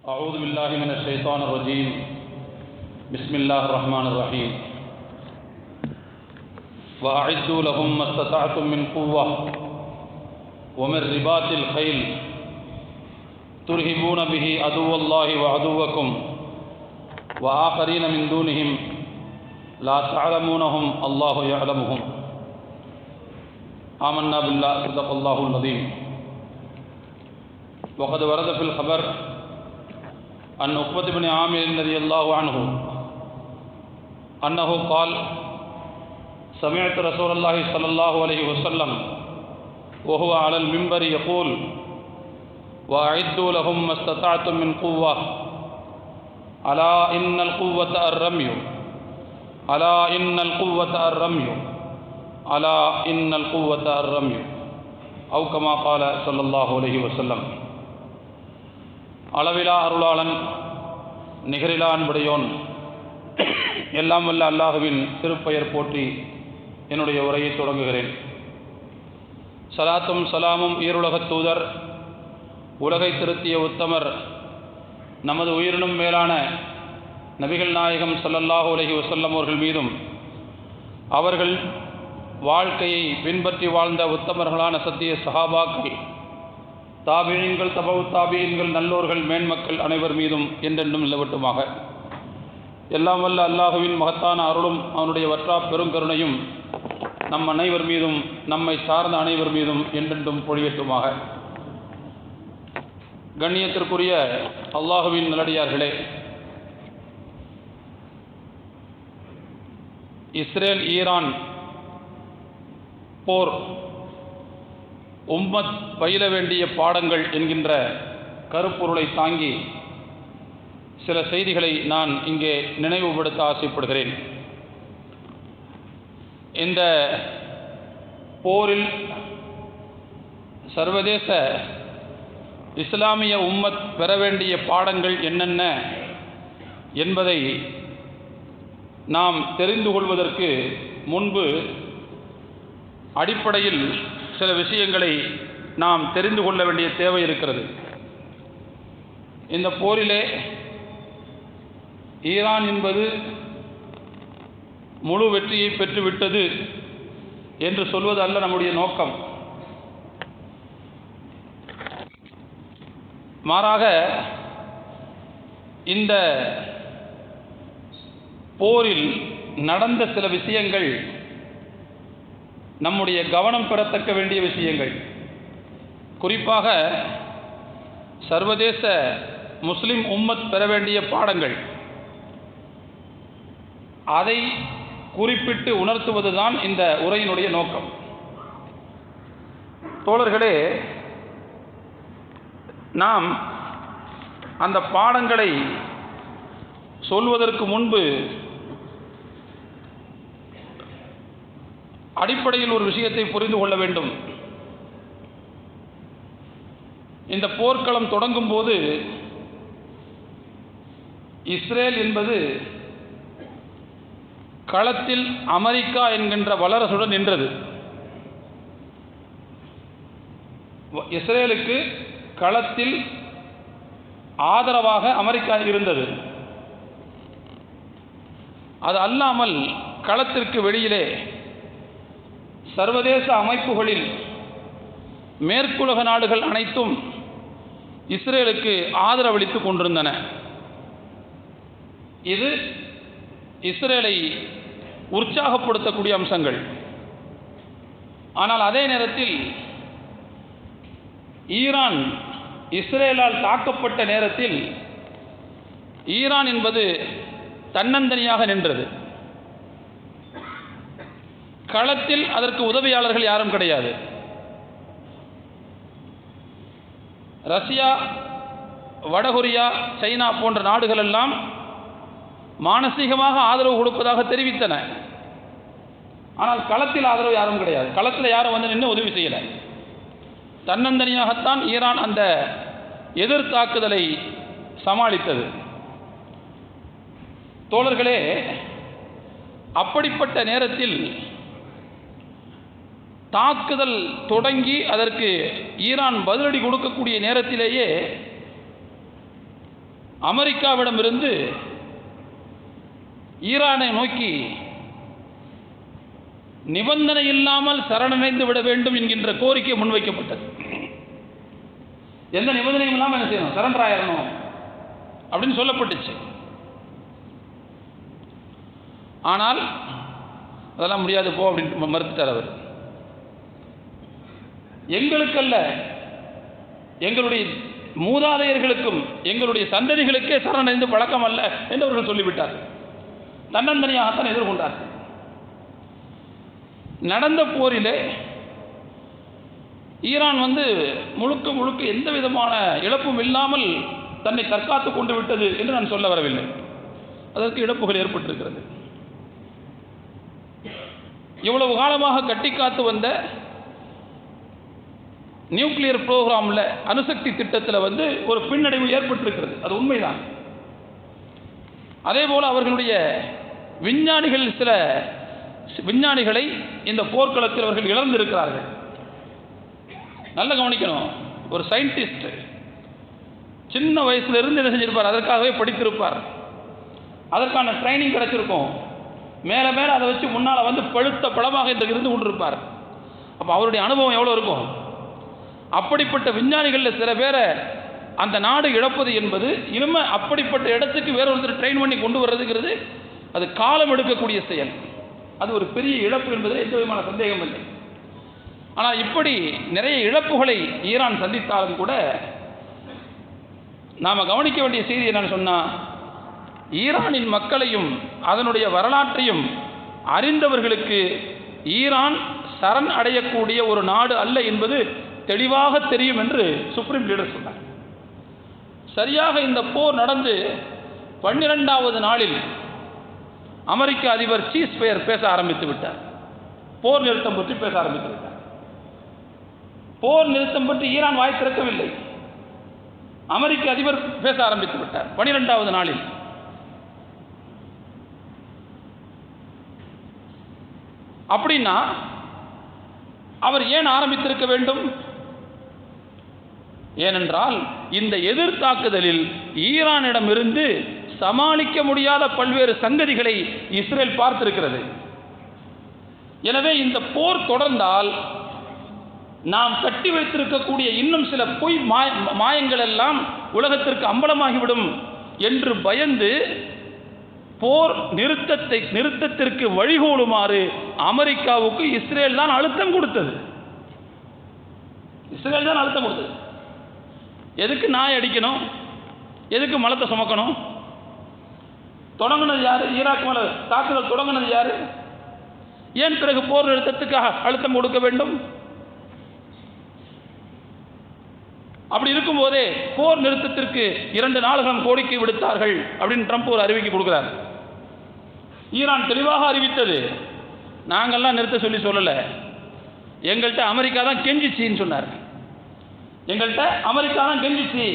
أعوذ بالله من الشيطان الرجيم بسم الله الرحمن الرحيم وأعدوا لهم ما استطعتم من قوة ومن رباط الخيل ترهبون به عدو الله وعدوكم وآخرين من دونهم لا تعلمونهم الله يعلمهم آمنا بالله صدق الله العظيم. وقد ورد في الخبر عن عقبة بن عامر رضي الله عنه أنه قال: سمعت رسول الله صلى الله عليه وسلم وهو على المنبر يقول: وأعدوا لهم ما استطعتم من قوة ألا إن القوة الرمي ألا إن القوة الرمي ألا إن القوة الرمي أو كما قال صلى الله عليه وسلم. அளவிலா அருளாளன், நிகரிலா அன்புடையோன், எல்லாம் வல்ல அல்லாஹுவின் திருப்பெயர் போற்றி என்னுடைய உரையை தொடங்குகிறேன். சலாத்தும் சலாமும் ஈருலகத் தூதர், உலகை திருத்திய உத்தமர், நமது உயிரினும் மேலான நபிகள் நாயகம் ஸல்லல்லாஹு அலைஹி வஸல்லம் அவர்கள் மீதும், அவர்கள் வாழ்க்கையை பின்பற்றி வாழ்ந்த உத்தமர்களான சத்திய சஹாபாக்கள், தாபியீன்கள், தபவு தாபியீன்கள், நல்லோர்கள், மேன்மக்கள் அனைவர் மீதும் என்றென்றும் நிலவட்டுமாக. எல்லாம் வல்ல அல்லாஹுவின் மகத்தான அருளும் அவனுடைய வற்றா பெருங்கருணையும் நம் அனைவர் மீதும், நம்மை சார்ந்த அனைவர் மீதும் என்றென்றும் பொழியட்டுமாக. கண்ணியத்திற்குரிய அல்லாஹுவின் நல்லடியார்களே, இஸ்ரேல் ஈரான் போர் உம்மத் பயில வேண்டிய பாடங்கள் என்கின்ற கருப்பொருளை தாங்கி சில செய்திகளை நான் இங்கே நினைவுபடுத்த ஆசைப்படுகிறேன். இந்த போரில் சர்வதேச இஸ்லாமிய உம்மத் பெற வேண்டிய பாடங்கள் என்னென்ன என்பதை நாம் தெரிந்து கொள்வதற்கு முன்பு அடிப்படையில் சில விஷயங்களை நாம் தெரிந்து கொள்ள வேண்டிய தேவை இருக்கிறது. இந்த போரிலே ஈரான் என்பது முழு வெற்றியை பெற்றுவிட்டது என்று சொல்வது அல்ல நம்முடைய நோக்கம். மாறாக இந்த போரில் நடந்த சில விஷயங்கள் நம்முடைய கவனம் பெறத்தக்க வேண்டிய விஷயங்கள். குறிப்பாக சர்வதேச முஸ்லிம் உம்மத் பெற வேண்டிய பாடங்கள், அதை குறிப்பிட்டு உணர்த்துவதுதான் இந்த உரையினுடைய நோக்கம். தோழர்களே, நாம் அந்த பாடங்களை சொல்வதற்கு முன்பு அடிப்படையில் ஒரு விஷயத்தை புரிந்து கொள்ள வேண்டும். இந்த போர்க்களம் தொடங்கும் போது இஸ்ரேல் என்பது களத்தில் அமெரிக்கா என்கின்ற வல்லரசுடன் நின்றது. இஸ்ரேலுக்கு களத்தில் ஆதரவாக அமெரிக்கா இருந்தது. அது அல்லாமல் களத்திற்கு வெளியிலே சர்வதேச அமைப்புகளில் மேற்குலக நாடுகள் அனைத்தும் இஸ்ரேலுக்கு ஆதரவளித்துக் கொண்டிருந்தன. இது இஸ்ரேலை உற்சாகப்படுத்தக்கூடிய அம்சங்கள். ஆனால் அதே நேரத்தில் ஈரான் இஸ்ரேலால் தாக்கப்பட்ட நேரத்தில் ஈரான் என்பது தன்னந்தனியாக நின்றது. களத்தில் அதற்கு உதவியாளர்கள் யாரும் கிடையாது. ரஷ்யா, வடகொரியா, சைனா போன்ற நாடுகள் எல்லாம் மானசீகமாக ஆதரவு கொடுப்பதாக தெரிவித்தன. ஆனால் களத்தில் ஆதரவு யாரும் கிடையாது. களத்தில் யாரும் வந்து நின்று உதவி செய்யலை. தன்னந்தனியாகத்தான் ஈரான் அந்த எதிர்த்தாக்குதலை சமாளித்தது. தோழர்களே, அப்படிப்பட்ட நேரத்தில் தாக்குதல் தொடங்கி அதற்கு ஈரான் பதிலடி கொடுக்கக்கூடிய நேரத்திலேயே அமெரிக்காவிடமிருந்து ஈரானை நோக்கி நிபந்தனை இல்லாமல் சரணடைந்து விட வேண்டும் என்கின்ற கோரிக்கை முன்வைக்கப்பட்டது. எந்த நிபந்தனையும் இல்லாமல் என்ன செய்யணும்? சரண்டர் ஆயிரணும் அப்படின்னு சொல்லப்பட்டுச்சு. ஆனால் அதெல்லாம் முடியாது போ அப்படின்னு மறுத்துட்டார் அவர். எங்களுக்கல்ல, எங்களுடைய மூதாதையர்களுக்கும் எங்களுடைய சந்ததிகளுக்கே சரணடைந்து பழக்கம் அல்ல என்று அவர்கள் சொல்லிவிட்டார்கள். தன்னந்தனியாகத்தான் எதிர்கொண்டார்கள். நடந்த போரிலே ஈரான் முழுக்க முழுக்க எந்த விதமான இழப்பும் இல்லாமல் தன்னை தற்காத்து கொண்டு விட்டது என்று நான் சொல்ல வரவில்லை. அதற்கு இழப்புகள் ஏற்பட்டிருக்கிறது. இவ்வளவு காலமாக கட்டி காத்து வந்த நியூக்ளியர் புரோகிராமில், அணுசக்தி திட்டத்தில் ஒரு பின்னடைவு ஏற்பட்டிருக்கிறது. அது உண்மைதான். அதே போல் அவர்களுடைய சில விஞ்ஞானிகளை இந்த போர்க்களத்தில் அவர்கள் இழந்திருக்கிறார்கள். நல்ல கவனிக்கணும். ஒரு சயின்டிஸ்ட் சின்ன வயசுலேருந்து என்ன செஞ்சிருப்பார்? அதற்காகவே படித்திருப்பார். அதற்கான ட்ரைனிங் கிடைச்சிருக்கும். மேலே மேலே அதை வச்சு முன்னால் பழுத்த பழமாக இருந்து கொண்டிருப்பார். அப்போ அவருடைய அனுபவம் எவ்வளோ இருக்கும்? அப்படிப்பட்ட விஞ்ஞானிகளில் சில பேரை அந்த நாடு இழப்பது என்பது இனிமே அப்படிப்பட்ட இடத்துக்கு வேற ஒருத்தர் ட்ரெயின் பண்ணி கொண்டு வர்றதுங்கிறது அது காலம் எடுக்கக்கூடிய செயல். அது ஒரு பெரிய இழப்பு என்பதில் எந்த விதமான சந்தேகம் இல்லை. ஆனால் இப்படி நிறைய இழப்புகளை ஈரான் சந்தித்தாலும் கூட நாம் கவனிக்க வேண்டிய செய்தி என்னன்னு சொன்னால், ஈரானின் மக்களையும் அதனுடைய வரலாற்றையும் அறிந்தவர்களுக்கு ஈரான் சரண் அடையக்கூடிய ஒரு நாடு அல்ல என்பது தெளிவாக தெரியும் என்று சுப்ரீம் லீடர் சொன்னார். சரியாக இந்த போர் நடந்து 12வது நாளில் அமெரிக்க அதிபர் சீஸ்ஃபயர் பேச ஆரம்பித்து விட்டார். போர் நிறுத்தம் பற்றி பேச ஆரம்பித்து விட்டார். போர் நிறுத்தம் பற்றி ஈரான் வாய் திறக்கவில்லை. அமெரிக்க அதிபர் பேச ஆரம்பித்து விட்டார் 12வது நாளில். அப்படின்னா அவர் ஏன் ஆரம்பித்திருக்க வேண்டும்? ஏனென்றால் இந்த எதிர்த்தாக்குதலில் ஈரானிடமிருந்து சமாளிக்க முடியாத பல்வேறு சங்கதிகளை இஸ்ரேல் பார்த்திருக்கிறது. எனவே இந்த போர் தொடர்ந்தால் நாம் கட்டி வைத்திருக்கக்கூடிய இன்னும் சில பொய் மாயங்கள் எல்லாம் உலகத்திற்கு அம்பலமாகிவிடும் என்று பயந்து போர் நிறுத்தத்திற்கு வழிகோலுமாறு அமெரிக்காவுக்கு இஸ்ரேல் தான் அழுத்தம் கொடுத்தது. இஸ்ரேல் தான் அழுத்தம் கொடுத்தது. எதுக்கு நாய் அடிக்கணும்? எதுக்கு மலத்தை சுமக்கணும்? தொடங்கினது யாரு? ஈராக் மேல தாக்குதல் தொடங்கினது யாரு? ஏன் பிறகு போர் நிறுத்தத்துக்காக அழுத்தம் கொடுக்க வேண்டும்? அப்படி இருக்கும்போதே போர் நிறுத்தத்திற்கு 2 நாடுகளும் கோரிக்கை விடுத்தார்கள் அப்படின்னு ட்ரம்ப் ஒரு அறிவிக்கை கொடுக்கிறார். ஈரான் தெளிவாக அறிவித்தது, நாங்கள்லாம் நிறுத்த சொல்லலை, எங்கள்கிட்ட அமெரிக்கா தான் கெஞ்சிச்சின்னு சொன்னார். எங்கள்கிட்ட அமெரிக்கா தான் கெஞ்சிச்சு,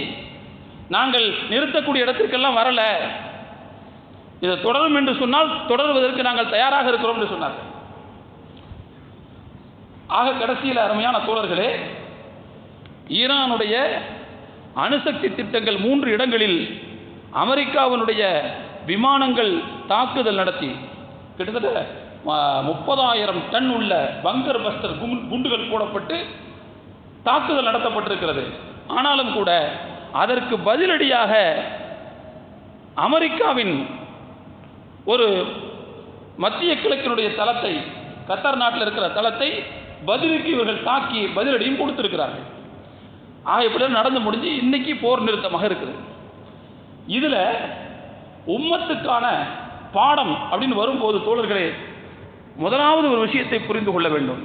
நாங்கள் நிறுத்தக்கூடிய இடத்திற்கெல்லாம் வரலை, இதை தொடரும் என்று சொன்னால் தொடர்வதற்கு நாங்கள் தயாராக இருக்கிறோம் என்று சொன்னார். ஆக கடைசியில் அருமையான தோழர்களே, ஈரானுடைய அணுசக்தி திட்டங்கள் 3 இடங்களில் அமெரிக்காவினுடைய விமானங்கள் தாக்குதல் நடத்தி கிட்டத்தட்ட 30,000 டன் உள்ள பங்கர் பஸ்டர் குண்டுகள் போடப்பட்டு தாக்குதல் நடத்தப்பட்டிருக்கிறது. ஆனாலும் கூட அதற்கு பதிலடியாக அமெரிக்காவின் ஒரு மத்திய கிழக்கினுடைய தளத்தை, கத்தார் நாட்டில் இருக்கிற தளத்தை பதிலுக்கு இவர்கள் தாக்கி பதிலடியும் கொடுத்திருக்கிறார்கள். இப்படி நடந்து முடிஞ்சு இன்னைக்கு போர் நிறுத்தமாக இருக்குது. இதுல உம்மத்துக்கான பாடம் அப்படின்னு வரும்போது தோழர்களே, முதலாவது ஒரு விஷயத்தை புரிந்து கொள்ள வேண்டும்.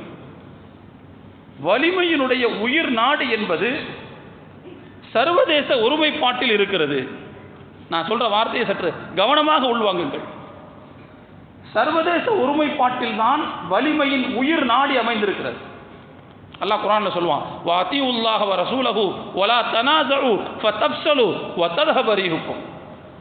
வலிமையினுடைய உயிர் நாடு என்பது சர்வதேச ஒருமைப்பாட்டில் இருக்கிறது. நான் சொல்ற வார்த்தையை சற்று கவனமாக உள்வாங்குங்கள். சர்வதேச ஒருமைப்பாட்டில் தான் வலிமையின் உயிர் நாடி அமைந்திருக்கிறது. அல்லாஹ் குர்ஆன்ல சொல்வான், வஅதியுல்லாஹ வ ரசூலஹு வலா தனாஸு ஃபதஃப்ஸலு வதذهب ரீஹுக்கும்.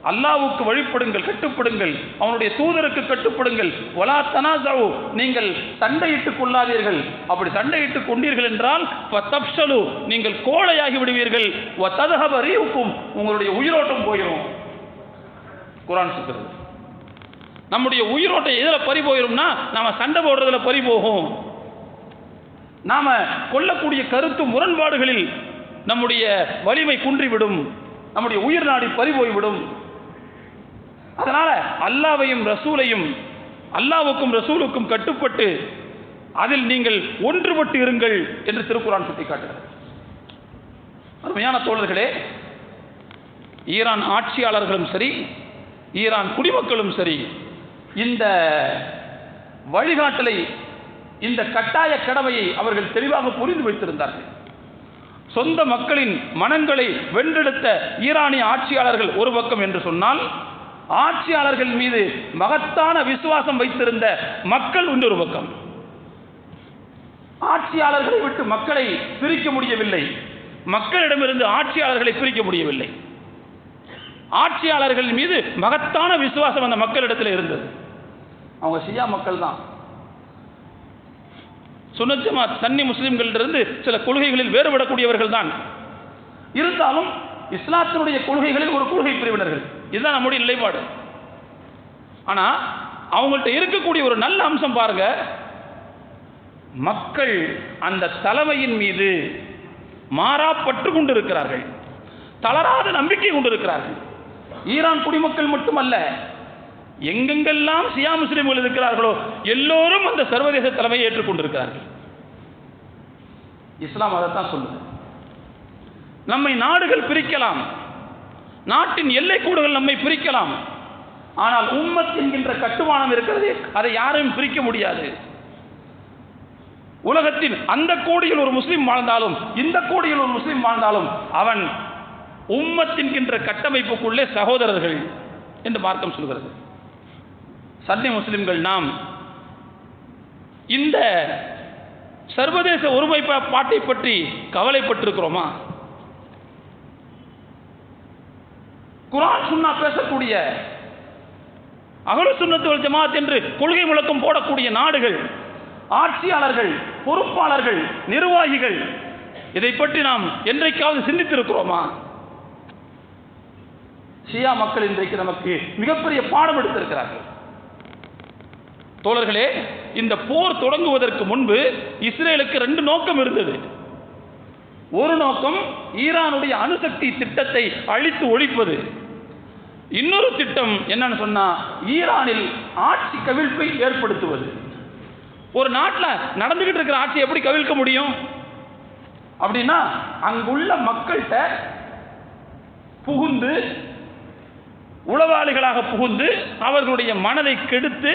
அல்லாஹ்வுக்கு வழிபடுங்கள், கட்டுப்படுங்கள், அவனுடைய தூதருக்கு கட்டுப்படுங்கள். வலா தனாஸு, நீங்கள் சண்டையிட்டுக் கொள்ளாதீர்கள். அப்படி சண்டையிட்டுக் கொண்டீர்கள் என்றால் ஃபதப்ஷலு, நீங்கள் கோழையாகி விடுவீர்கள். வததஹப ரீஹுக்கும், உங்களுடைய உயிரோட்டம் போயிடும். குர்ஆன் சொல்கிறது. நம்முடைய உயிரோட்டம் எதில் பறி போயிடும்னா, நாம சண்டை போடுறதுல பறி போகும். நாம கொள்ளக்கூடிய கருத்து முரண்பாடுகளில் நம்முடைய வலிமை குன்றிவிடும், நம்முடைய உயிர் நாடி பறி போய்விடும். அதனால அல்லாஹ்வையும் ரசூலையும், அல்லாஹ்வுக்கும் ரசூலுக்கும் கட்டுப்பட்டு அதில் நீங்கள் ஒன்றுபட்டு இருங்கள் என்று திருக்குர்ஆன் சுட்டிக்காட்டுகிறது. அருமையான தோழர்களே, ஈரான் ஆட்சியாளர்களும் சரி, ஈரான் குடிமக்களும் சரி, இந்த வழிகாட்டலை, இந்த கட்டாய கடமையை அவர்கள் தெளிவாக புரிந்து வைத்திருந்தார்கள். சொந்த மக்களின் மனங்களை வென்றெடுத்த ஈரானிய ஆட்சியாளர்கள் ஒரு பக்கம் என்று சொன்னால், ஆட்சியாளர்கள் மீது மகத்தான விசுவாசம் வைத்திருந்த மக்கள் இன்னொரு பக்கம். ஆட்சியாளர்களை விட்டு மக்களை பிரிக்க முடியவில்லை, மக்களிடமிருந்து ஆட்சியாளர்களை பிரிக்க முடியவில்லை. ஆட்சியாளர்கள் மீது மகத்தான விசுவாசம் அந்த மக்களிடத்தில் இருந்தது. அவங்க ஷியா மக்கள் தான். சுன்னத் ஜமாத் சன்னி முஸ்லிம்களிலிருந்து சில கொள்கைகளில் வேறுபடக்கூடியவர்கள் தான். இருந்தாலும் இஸ்லாத்தினுடைய கொள்கைகளில் ஒரு கொள்கை பிரிவினர்கள். இதுதான் நம்முடைய நிலைப்பாடு. ஆனால் அவங்கள்ட்ட இருக்கக்கூடிய ஒரு நல்ல அம்சம் பாருங்க, மக்கள் அந்த தலைமையின் மீது மாறாப்பட்டு கொண்டிருக்கிறார்கள், தளராத நம்பிக்கை கொண்டிருக்கிறார்கள். ஈரான் குடிமக்கள் மட்டுமல்ல, எங்கெங்கெல்லாம் ஷியா முஸ்லிம்கள் இருக்கிறார்களோ எல்லோரும் அந்த சர்வதேச தலைமையை ஏற்றுக்கொண்டிருக்கிறார்கள். இஸ்லாம் அதைத்தான் சொல்லுது. நம்மை நாடுகள் பிரிக்கலாம், நாட்டின் எல்லை கூடுகள் நம்மை பிரிக்கலாம், ஆனால் உம்மத் என்கின்ற கட்டுமானம் இருக்கிறது, அதை யாரையும் பிரிக்க முடியாது. உலகத்தின் அந்த கோடியில் ஒரு முஸ்லிம் வாழ்ந்தாலும் இந்த கோடியில் ஒரு முஸ்லிம் வாழ்ந்தாலும் அவன் உம்மத் என்கின்ற கட்டமைப்புக்குள்ளே சகோதரர்கள் என்று மார்க்கம் சொல்கிறது. சன்னி முஸ்லிம்கள் நாம் இந்த சர்வதேச ஒருமைப்பாட்டை பற்றி கவலைப்பட்டிருக்கிறோமா? குர்ஆன் சுன்னா பேசக்கூடிய அஹ்லுஸ் சுன்னத் வல் ஜமாத் என்று கொள்கை முழக்கம் போடக்கூடிய நாடுகள், ஆட்சியாளர்கள், பொறுப்பாளர்கள், நிர்வாகிகள், இதை பற்றி நாம் என்றைக்காவது சிந்தித்திருக்கிறோமா? ஷியா மக்கள் இன்றைக்கு நமக்கு மிகப்பெரிய பாடம் எடுத்திருக்கிறார்கள். தோழர்களே, இந்த போர் தொடங்குவதற்கு முன்பு இஸ்ரேலுக்கு 2 நோக்கம் இருந்தது. ஒரு நோக்கம் ஈரானுடைய அணுசக்தி திட்டத்தை அழித்து ஒழிப்பது. இன்னொரு திட்டம் என்னன்னு சொன்னா, ஈரானில் ஆட்சி கவிழ்ப்பை ஏற்படுத்துவது. ஒரு நாட்டில் நடந்துகிட்டு இருக்கிற ஆட்சி எப்படி கவிழ்க்க முடியும் அப்படின்னா, அங்குள்ள மக்கள்கிட்ட புகுந்து, உளவாளிகளாக புகுந்து அவர்களுடைய மனதை கெடுத்து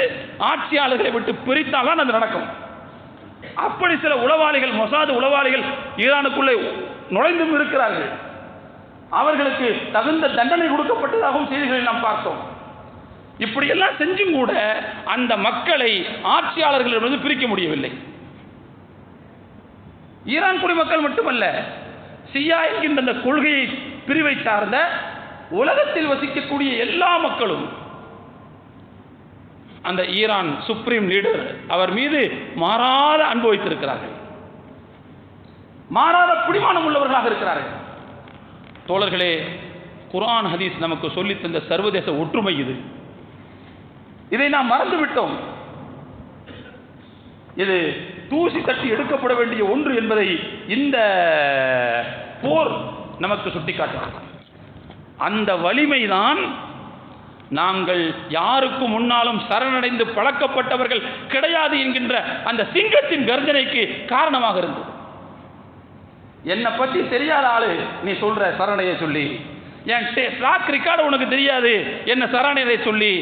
ஆட்சியாளர்களை விட்டு பிரித்தால்தான் அது நடக்கும். அப்படி சில உளவாளிகள், மொசாது உளவாளிகள் ஈரானுக்குள்ளே நுழைந்தும் இருக்கிறார்கள். அவர்களுக்கு தகுந்த தண்டனை கொடுக்கப்பட்டதாகவும் செய்திகளில் நாம் பார்த்தோம். இப்படியெல்லாம் செஞ்சும் கூட அந்த மக்களை ஆட்சியாளர்களிடமிருந்து பிரிக்க முடியவில்லை. ஈரான் குடிமக்கள் மட்டுமல்ல, ஷியா என்கின்ற அந்த கொள்கையை பிரிவை சார்ந்த உலகத்தில் வசிக்கக்கூடிய எல்லா மக்களும் அந்த ஈரான் சுப்ரீம் லீடர் அவர் மீது மாறாத அன்பு வைத்திருக்கிறார்கள், மாறாத பிடிமானம் உள்ளவர்களாக இருக்கிறார்கள். தோழர்களே, குர்ஆன் ஹதீஸ் நமக்கு சொல்லி தந்த சர்வதேச ஒற்றுமை இது. இதை நாம் மறந்துவிட்டோம். இது தூசி தட்டி எடுக்கப்பட வேண்டிய ஒன்று என்பதை இந்த போர் நமக்கு சுட்டிக்காட்டுகிறது. அந்த வலிமைதான் நாங்கள் யாருக்கு முன்னாலும் சரணடைந்து பழக்கப்பட்டவர்கள் கிடையாது என்கின்ற அந்த சிங்கத்தின் கர்ஜனைக்கு காரணமாக இருந்தது. என்னை பற்றி தெரியாத ஆளு நீ சொல்ற சரணையை சொல்லி, என் ட்ராக் ரெக்கார்டு உனக்கு தெரியாது என்ன சரணையை சொல்லி,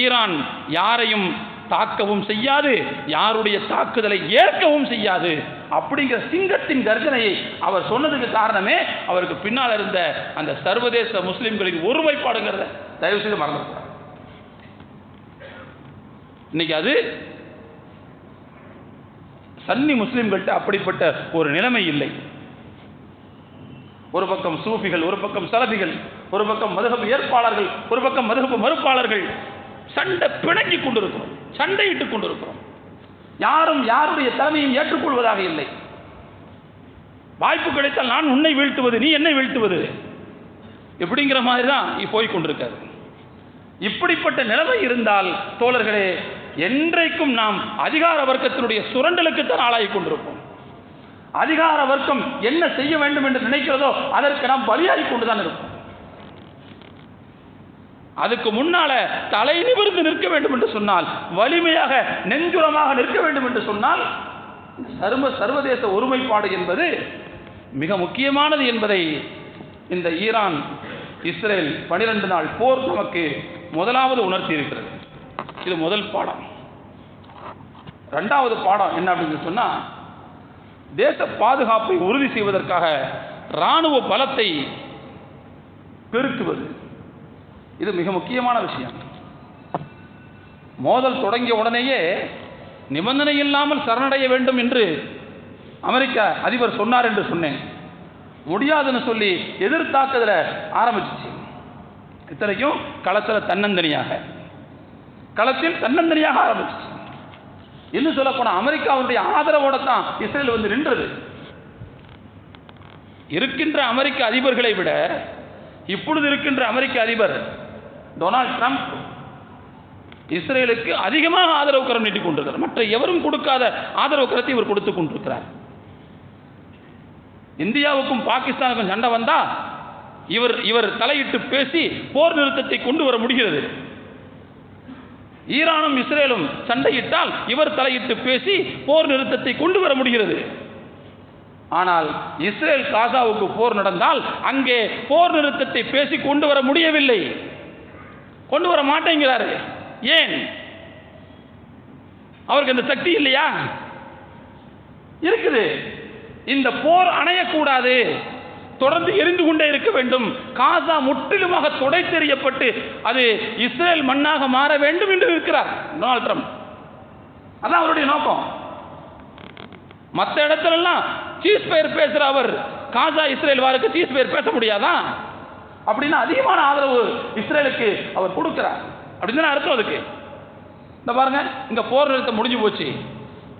ஈரான் யாரையும் தாக்கவும் செய்யாது, யாருடைய தாக்குதலை ஏற்கவும் செய்யாது அப்படிங்கிற சிங்கத்தின் கர்ஜனையை அவர் சொன்னதுக்கு காரணமே அவருக்கு பின்னால் இருந்த அந்த சர்வதேச முஸ்லிம்களின் ஒருமைப்பாடுங்கிறத தயவு செய்து மறந்துவிட்டார். இன்னைக்கு அது சன்னி முஸ்லிம்கள்ட்ட அப்படிப்பட்ட ஒரு நிலைமை இல்லை. ஒரு பக்கம் சூஃபிகள், ஒரு பக்கம் சலபிகள், ஒரு பக்கம் மதுஹப் ஏற்பாளர்கள், ஒரு பக்கம் மதுஹப் மறுப்பாளர்கள், சண்டை பிணங்கி கொண்டிருக்கிறோம், சண்டையிட்டுக் கொண்டிருக்கிறோம். யாரும் யாருடைய தலைமையும் ஏற்றுக்கொள்வதாக இல்லை. வாய்ப்பு கிடைத்தால் நான் உன்னை வீழ்த்துவது, நீ என்னை வீழ்த்துவது, எப்படிங்கிற மாதிரி தான் போய் கொண்டிருக்காது. இப்படிப்பட்ட நிலைமை இருந்தால் தோழர்களே, என்றைக்கும் நாம் அதிகார வர்க்கத்தினுடைய சுரண்டலுக்குத்தான் ஆளாகி கொண்டிருப்போம். அதிகார வர்க்கம் என்ன செய்ய வேண்டும் என்று நினைக்கிறதோ அதற்கு நாம் பலியாகி கொண்டுதான் இருப்போம். அதுக்கு முன்னால தலை நிமிர்ந்து நிற்க வேண்டும் என்று சொன்னால், வலிமையாக நெஞ்சுரமாக நிற்க வேண்டும் என்று சொன்னால், சர்வதேச ஒருமைப்பாடு என்பது மிக முக்கியமானது என்பதை இந்த ஈரான் இஸ்ரேல் 12 நாள் போர் நமக்கு முதலாவது உணர்த்தி இருக்கிறது. இது முதல் பாடம். இரண்டாவது பாடம் என்ன அப்படின்னு சொன்னா, தேச பாதுகாப்பை உறுதி செய்வதற்காக இராணுவ பலத்தை பெருக்குவது. இது மிக முக்கியமான விஷயம். மோதல் தொடங்கிய உடனேயே நிபந்தனை இல்லாமல் சரணடைய வேண்டும் என்று அமெரிக்க அதிபர் சொன்னார் என்று சொன்னேன். முடியாதுன்னு சொல்லி எதிர்த்தாக்குதல ஆரம்பிச்சிச்சு. இத்தனைக்கும் களத்தில் தன்னந்தனியாக ஆரம்பிச்சிச்சு. இன்னும் சொல்ல போனா அமெரிக்காவுடைய ஆதரவோட தான் இஸ்ரேல் வந்து நின்றது. இருக்கின்ற அமெரிக்க அதிபர்களை விட இப்பொழுது இருக்கின்ற அமெரிக்க அதிபர் டொனால்ட் ட்ரம்ப் இஸ்ரேலுக்கு அதிகமாக ஆதரவு கரம் நீட்டிக் கொண்டிருக்கிறார். மற்ற எவரும் கொடுக்காத ஆதரவு கரத்தை இவர் கொடுத்துக் கொண்டிருக்கிறார். இந்தியாவுக்கும் பாகிஸ்தானுக்கும் சண்டை வந்தா இவர் தலையிட்டு பேசி போர் நிறுத்தத்தை கொண்டு வர முடிகிறது. ஈரானும் இஸ்ரேலும் சண்டையிட்டால் இவர் தலையிட்டு பேசி போர் நிறுத்தத்தை கொண்டு வர முடிகிறது. ஆனால் இஸ்ரேல் காசாவுக்கு போர் நடந்தால் அங்கே போர் நிறுத்தத்தை பேசி கொண்டு வர முடியவில்லை, கொண்டு வர மாட்டேங்கிறாரு. ஏன்? அவருக்கு அந்த சக்தி இல்லையா? இருக்குது. இந்த போர் அணையக்கூடாது, தொடர்ந்து எரிந்து கொண்டே இருக்க வேண்டும். காசா முற்றிலுமாக துடைத்தெறியப்பட்டு அது இஸ்ரேல் மண்ணாக மாற வேண்டும் என்று இருக்கிறார் டொனால்ட் ட்ரம்ப். அதான் அவருடைய நோக்கம். மற்ற இடத்துலலாம் சீஸ்பயர் பேசுற அவர் காசா இஸ்ரேல் வாருக்கு சீஸ்பயர் பேச முடியாதா? அப்படின்னா அதிகமான ஆதரவு இஸ்ரேலுக்கு அவர் கொடுக்கிறார் அப்படின்னு அர்த்தம். அதுக்கு இந்த பாருங்க, இங்க போர் நிறுத்தம் முடிஞ்சு போச்சு.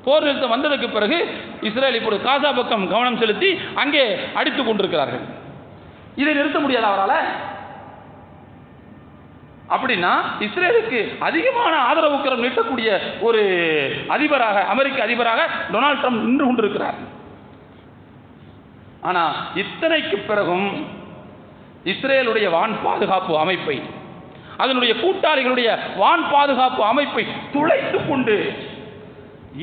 போர் நிறுத்தம் வந்ததுக்கு பிறகு இஸ்ரேல் இப்பொழுது காசா பக்கம் கவனம் செலுத்தி அங்கே அடித்துக் கொண்டிருக்கிறார்கள். இதை நிறுத்த முடியாது அவரால். அப்படின்னா இஸ்ரேலுக்கு அதிகமான ஆதரவு கரம் நீட்டக்கூடிய ஒரு அதிபராக, அமெரிக்க அதிபராக டொனால்ட் ட்ரம்ப் நின்று கொண்டிருக்கிறார். ஆனா இத்தனைக்கு பிறகும் இஸ்ரேலுடைய வான் பாதுகாப்பு அமைப்பை, அதனுடைய கூட்டாளிகளுடைய வான் பாதுகாப்பு அமைப்பை துளைத்துக் கொண்டு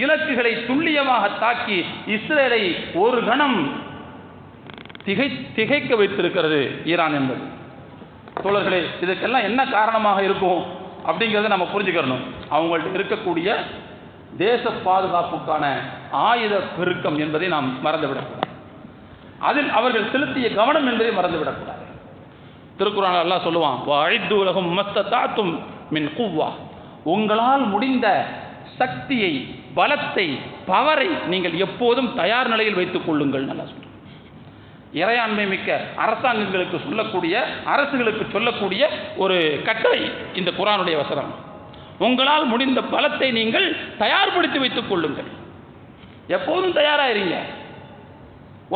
இலக்குகளை துல்லியமாக தாக்கி இஸ்ரேலை ஒரு கணம் திகைக்க வைத்திருக்கிறது ஈரான் என்பது. தோழர்களே, இதுக்கெல்லாம் என்ன காரணமாக இருக்கும் அப்படிங்கிறத நம்ம புரிஞ்சுக்கணும். அவங்கள்ட்ட இருக்கக்கூடிய தேச பாதுகாப்புக்கான ஆயுத பெருக்கம் என்பதை நாம் மறந்துவிடக்கூடாது. அதில் அவர்கள் செலுத்திய கவனம் என்பதை மறந்துவிடக்கூடாது. திருக்குர்ஆனில் அல்லாஹ் சொல்லுவான், வஅஇத்து லஹும் மஸ்ததாத்தும் மின் குவ்வா, உங்களால் முடிந்த சக்தியை, பலத்தை, பவரை நீங்கள் எப்போதும் தயார் நிலையில் வைத்துக் கொள்ளுங்கள். நல்லா சொல்றேன். இறையாண்மை மிக்க அரசாங்கங்களுக்கு சொல்லக்கூடிய, அரசுகளுக்கு சொல்லக்கூடிய ஒரு கட்டளை இந்த குர்ஆனுடைய வசனம். உங்களால் முடிந்த பலத்தை நீங்கள் தயார்படுத்தி வைத்துக் கொள்ளுங்கள். எப்போதும் தயாராயிருங்க.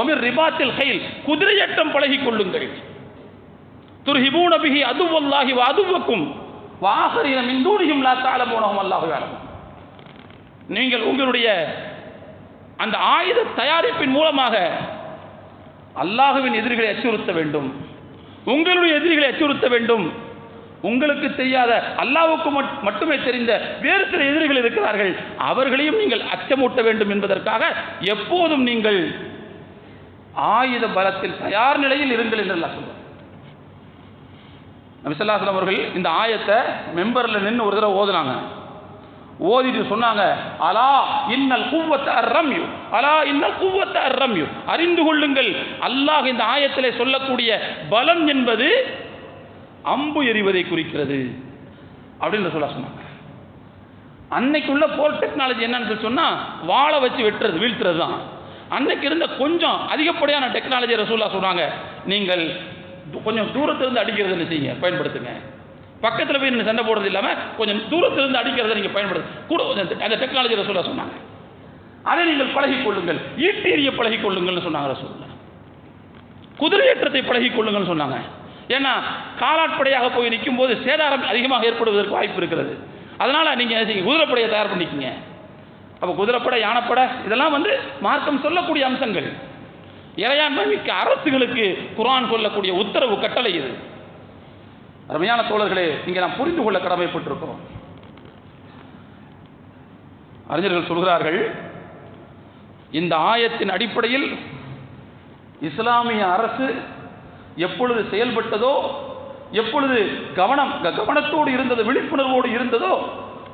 ஒமிர் ரிபாத்தில் கைல், குதிரையட்டம் பழகிக் கொள்ளுங்கள். துர்ஹிபூன பிஹி அதுவல்லாஹி வ அதுவக்கும் வ ஆகரீன மின் தூனிஹிம் லா தஅலமூனஹும் அல்லாஹு யஅலம். நீங்கள் உங்களுடைய அந்த ஆயுத தயாரிப்பின் மூலமாக அல்லாஹ்வின் எதிரிகளை அச்சுறுத்த வேண்டும், உங்களுடைய எதிரிகளை அச்சுறுத்த வேண்டும். உங்களுக்கு தெரியாத, அல்லாஹ்வுக்கு மட்டுமே தெரிந்த வேறு சில எதிரிகள் இருக்கிறார்கள், அவர்களையும் நீங்கள் அச்சமூட்ட வேண்டும் என்பதற்காக எப்போதும் நீங்கள் ஆயுத பலத்தில் தயார் நிலையில் இருங்கள் என்று அல்லாஹ் சொல்றார். நபி ஸல்லல்லாஹு அலைஹி வஸல்லம் அவர்கள் இந்த ஆயத்தை மெம்பரில் நின்று ஒரு தடவை ஓதுனாங்க. ஓதிட்டு சொன்னாங்க, அலா இன்னல் குவ்வத்த அர்ரம்யு, அலா இன்னல் குவ்வத்த அர்ரம்யு, அறிந்து கொள்ளுங்கள், அல்லாஹ் இந்த ஆயத்திலே சொல்லக்கூடிய பலம் என்பது அம்பு எறிவதை குறிக்கிறது அப்படின்னு சொன்னாங்க. அன்னைக்குள்ள போர் டெக்னாலஜி என்னன்னு சொன்னா வாளை வச்சு வெட்டுறது, வீழ்த்துறது தான். அன்னைக்கு இருந்த கொஞ்சம் அதிகப்படியான டெக்னாலஜி ரசூலுல்லாஹ் சொன்னாங்க, நீங்கள் கொஞ்சம் தூரத்திலிருந்து அடிக்கிறதுன்னு செய்யுங்க, பயன்படுத்துங்க. பக்கத்தில் போய் நீங்கள் சண்டை போடுறது இல்லாமல் கொஞ்சம் தூரத்திலிருந்து அடிக்கிறத நீங்கள் பயன்படுத்த கூட அந்த டெக்னாலஜி ரசூலுல்லாஹ் சொன்னாங்க. அதை நீங்கள் பழகிக் கொள்ளுங்கள், ஈட்டேறிய பழகிக் கொள்ளுங்கள்னு சொன்னாங்க ரசூலுல்லாஹ். குதிரையேற்றத்தை பழகிக் கொள்ளுங்கள்னு சொன்னாங்க. ஏன்னா காலாட்படையாக போய் நிற்கும் போது சேதாரம் அதிகமாக ஏற்படுவதற்கு வாய்ப்பு இருக்கிறது. அதனால் நீங்கள் குதிரைப்படையை தயார் பண்ணிக்கங்க. அப்போ குதிரைப்படை, யானைப்படை இதெல்லாம் மார்க்கம் சொல்லக்கூடிய அம்சங்கள். இறையாண்மை மிக்க அரசுகளுக்கு குர்ஆன் சொல்லக்கூடிய உத்தரவு, கட்டளை இது. அருமையான தோழர்களே, இங்கே நாம் புரிந்து கொள்ள கடமைப்பட்டிருக்கிறோம். அறிஞர்கள் சொல்கிறார்கள், இந்த ஆயத்தின் அடிப்படையில் இஸ்லாமிய அரசு எப்பொழுது செயல்பட்டதோ, எப்பொழுது கவனத்தோடு இருந்ததோ, விழிப்புணர்வோடு இருந்ததோ,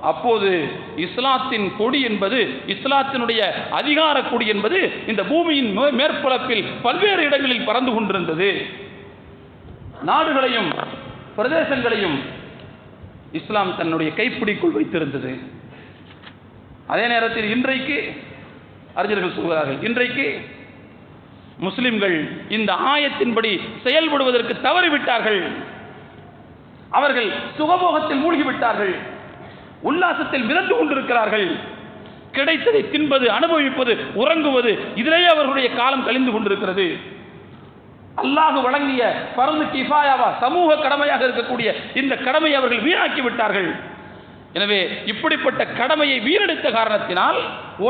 அப்போது இஸ்லாத்தின் கொடி என்பது, இஸ்லாத்தினுடைய அதிகார கொடி என்பது இந்த பூமியின் மேற்பரப்பில் பல்வேறு இடங்களில் பறந்து கொண்டிருந்தது. நாடுகளையும் பிரதேசங்களையும் இஸ்லாம் தன்னுடைய கைப்பிடிக்குள் வைத்திருந்தது. அதே நேரத்தில் இன்றைக்கு அறிஞர்கள் சொல்கிறார்கள், இன்றைக்கு முஸ்லிம்கள் இந்த ஆயத்தின்படி செயல்படுவதற்கு தவறிவிட்டார்கள். அவர்கள் சுகபோகத்தில் மூழ்கிவிட்டார்கள், உல்லாசத்தில் மிதந்து கொண்டிருக்கிறார்கள். கிடைத்ததை தின்பது, அனுபவிப்பது, உறங்குவது, இதிலேயே அவர்களுடைய காலம் கழிந்து கொண்டிருக்கிறது. அல்லாஹ் வழங்கிய ஃபர்து கிஃபாயாவா, சமூக கடமையாக இருக்கக்கூடிய இந்த கடமையை அவர்கள் வீணாக்கி விட்டார்கள். எனவே இப்படிப்பட்ட கடமையை வீணடித்த காரணத்தினால்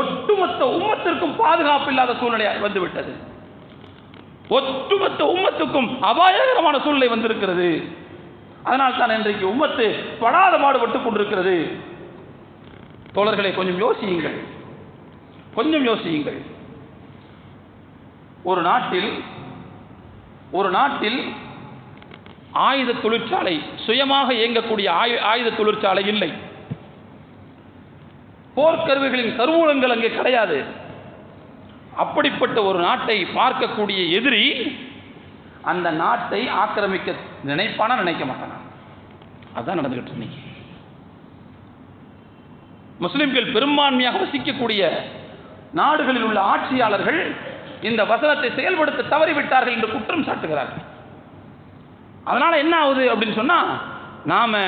ஒட்டுமொத்த உம்மத்திற்கும் பாதுகாப்பு இல்லாத சூழ்நிலை வந்துவிட்டது. ஒட்டுமொத்த உம்மத்துக்கும் அபாயகரமான சூழ்நிலை வந்திருக்கிறது. அதனால் தான் இன்றைக்கு உம்மத்து படாத பாடுபட்டுக் கொண்டிருக்கிறது. தோழர்களை கொஞ்சம் யோசியுங்கள், கொஞ்சம் யோசியுங்கள். ஒரு நாட்டில் ஆயுத தொழிற்சாலை, சுயமாக இயங்கக்கூடிய ஆயுத தொழிற்சாலை இல்லை. போர்க்கருவிகளின் கருவூலங்கள் அங்கே கிடையாது. அப்படிப்பட்ட ஒரு நாட்டை பார்க்கக்கூடிய எதிரி அந்த நாட்டை ஆக்கிரமிக்க நினைப்பானா, நினைக்க மாட்டானா? அதுதான் நடந்துகிட்டு இன்னைக்கு. முஸ்லிம்கள் பெரும்பான்மையாக வசிக்கக்கூடிய நாடுகளில் உள்ள ஆட்சியாளர்கள் இந்த வசனத்தை செயல்படுத்த தவறிவிட்டார்கள் என்று குற்றம் சாட்டுகிறார்கள். அதனால என்ன ஆகுது அப்படின்னு சொன்னா, நாம